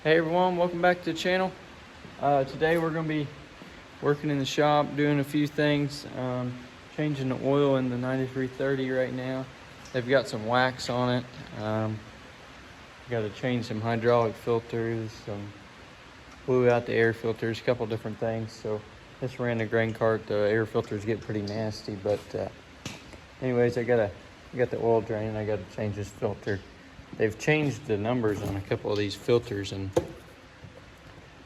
Hey everyone, welcome back to the channel. Today we're going to be working in the shop, doing a few things, changing the oil in the 9330 right now. They've got some wax on it. Got to change some hydraulic filters, blew out the air filters, a couple different things. So this ran the grain cart. The air filters get pretty nasty, but anyways, I got the oil drain. I got to change this filter. They've changed the numbers on a couple of these filters, and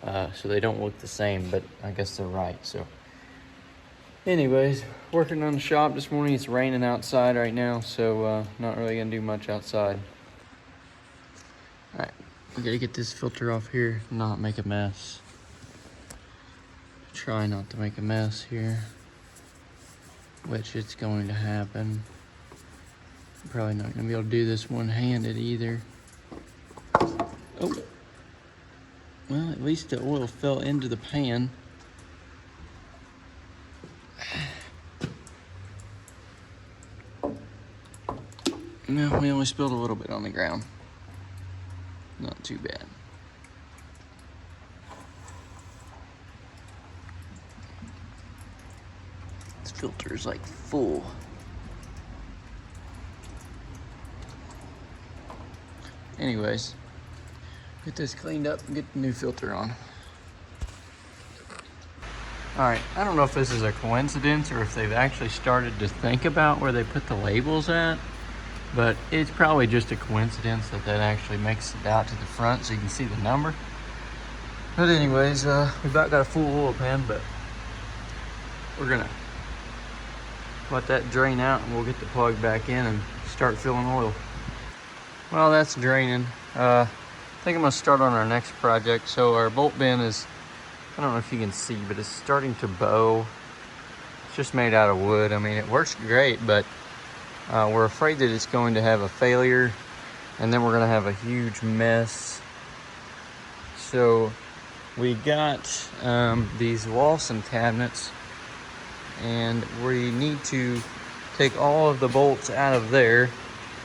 so they don't look the same, but I guess they're right. So anyways, working on the shop this morning. It's raining outside right now, so not really gonna do much outside. All right, we gotta get this filter off here, not make a mess. Try not to make a mess here, which it's going to happen. Probably not gonna be able to do this one-handed either. Oh, well, at least the oil fell into the pan. No, we only spilled a little bit on the ground. Not too bad. This filter is like full. Anyways, get this cleaned up and get the new filter on. All right, I don't know if this is a coincidence or if they've actually started to think about where they put the labels at, but it's probably just a coincidence that actually makes it out to the front so you can see the number. But anyways, we've about got a full oil pan, but we're gonna let that drain out and we'll get the plug back in and start filling oil. Well, that's draining. I think I'm gonna start on our next project. So our bolt bin is, I don't know if you can see, but it's starting to bow. It's just made out of wood. I mean, it works great, but we're afraid that it's going to have a failure and then we're gonna have a huge mess. So we got these Lawson cabinets, and we need to take all of the bolts out of there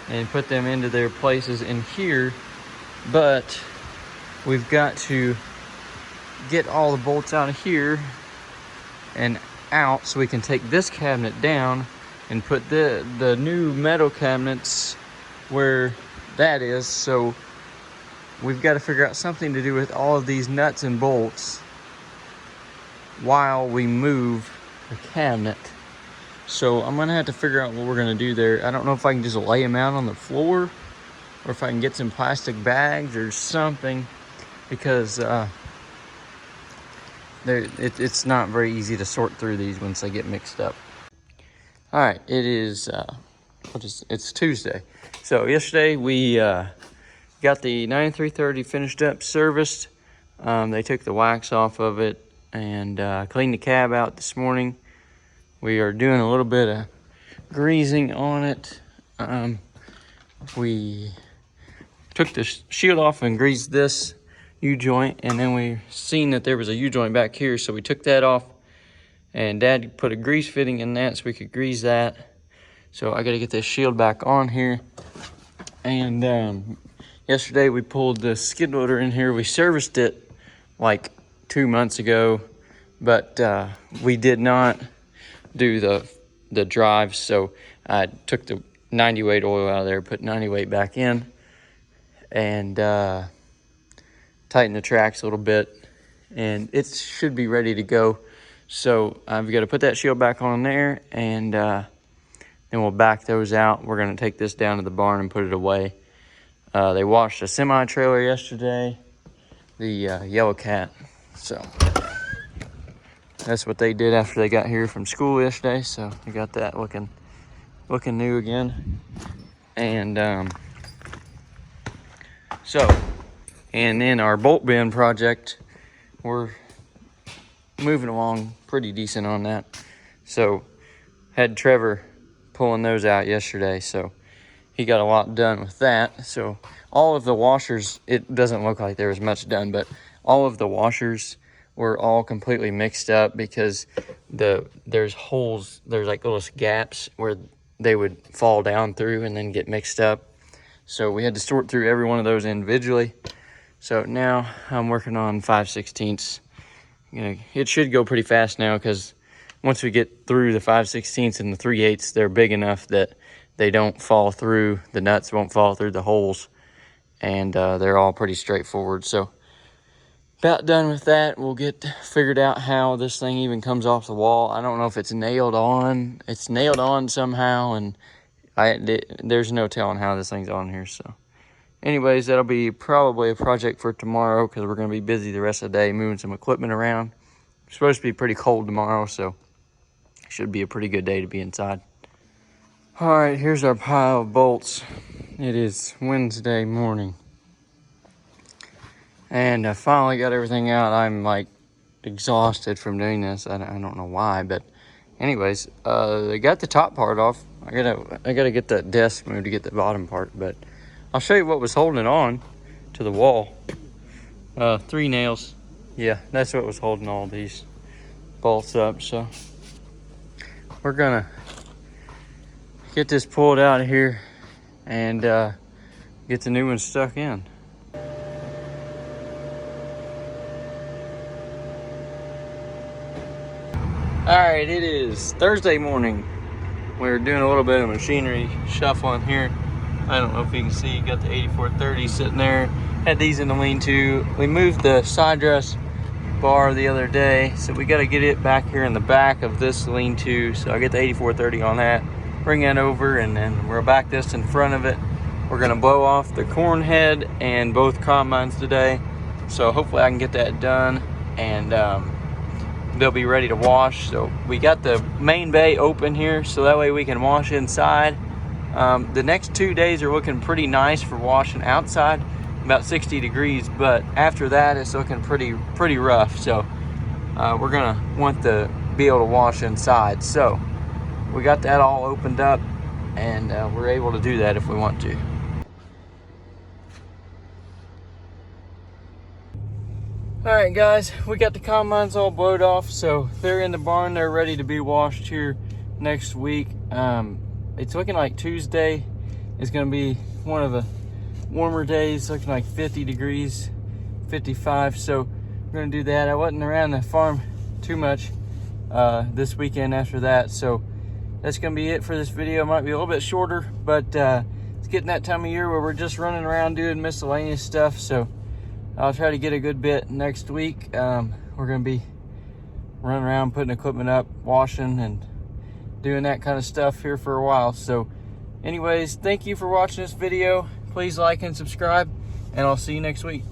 and put them into their places in here, but we've got to get all the bolts out of here and out so we can take this cabinet down and put the new metal cabinets where that is. So we've got to figure out something to do with all of these nuts and bolts while we move the cabinet. So I'm gonna have to figure out what we're gonna do there. I don't know if I can just lay them out on the floor or if I can get some plastic bags or something, because it's not very easy to sort through these once they get mixed up. All right, it is, it's Tuesday. So yesterday we got the 9330 finished up, serviced. They took the wax off of it and cleaned the cab out this morning. We are doing a little bit of greasing on it. We took the shield off and greased this U-joint, and then we seen that there was a U-joint back here, so we took that off, and Dad put a grease fitting in that so we could grease that. So I gotta get this shield back on here. And yesterday we pulled the skid loader in here. We serviced it like 2 months ago, but we did not do the drive, so I took the 90 weight oil out of there, put 90 weight back in, and tightened the tracks a little bit, and it should be ready to go. So I've got to put that shield back on there, and then we'll back those out. We're going to take this down to the barn and put it away. They washed a semi trailer yesterday, the Yellow Cat, so that's what they did after they got here from school yesterday. So we got that looking new again. And and then our bolt bin project, we're moving along pretty decent on that. So had Trevor pulling those out yesterday, so he got a lot done with that. So all of the washers, it doesn't look like there was much done, but all of the washers were all completely mixed up because there's holes, there's like little gaps where they would fall down through and then get mixed up. So we had to sort through every one of those individually. So now I'm working on 5/16. It should go pretty fast now, because once we get through the 5/16 and the 3/8, they're big enough that they don't fall through, the nuts won't fall through the holes, and they're all pretty straightforward. So about done with that. We'll get figured out how this thing even comes off the wall. I don't know if it's nailed on. It's nailed on somehow, and there's no telling how this thing's on here. So anyways, that'll be probably a project for tomorrow, because we're going to be busy the rest of the day moving some equipment around. It's supposed to be pretty cold tomorrow, so it should be a pretty good day to be inside. All right, here's our pile of bolts. It is Wednesday morning, and I finally got everything out. I'm like exhausted from doing this. I don't know why, but anyways, I got the top part off. I gotta get that desk moved to get the bottom part, but I'll show you what was holding it on to the wall. 3 nails. Yeah, that's what was holding all these bolts up. So we're gonna get this pulled out of here and get the new one stuck in. All right, it is Thursday morning. We're doing a little bit of machinery shuffling here. I don't know if you can see, you got the 8430 sitting there. Had these in the lean-to. We moved the side dress bar the other day, so we got to get it back here in the back of this lean-to. So I get the 8430 on that, bring that over, and then we'll back this in front of it. We're gonna blow off the corn head and both combines today. So hopefully I can get that done, and they'll be ready to wash. So we got the main bay open here, so that way we can wash inside. The next 2 days are looking pretty nice for washing outside, about 60 degrees, but after that it's looking pretty rough. So we're gonna want to be able to wash inside. So we got that all opened up, and we're able to do that if we want to. All right, guys, we got the combines all blowed off, so they're in the barn. They're ready to be washed here next week. It's looking like Tuesday is going to be one of the warmer days, looking like 50 degrees, 55. So we're going to do that. I wasn't around the farm too much this weekend after that, so that's going to be it for this video. It might be a little bit shorter, but it's getting that time of year where we're just running around doing miscellaneous stuff. So I'll try to get a good bit next week. We're going to be running around, putting equipment up, washing, and doing that kind of stuff here for a while. So anyways, thank you for watching this video. Please like and subscribe, and I'll see you next week.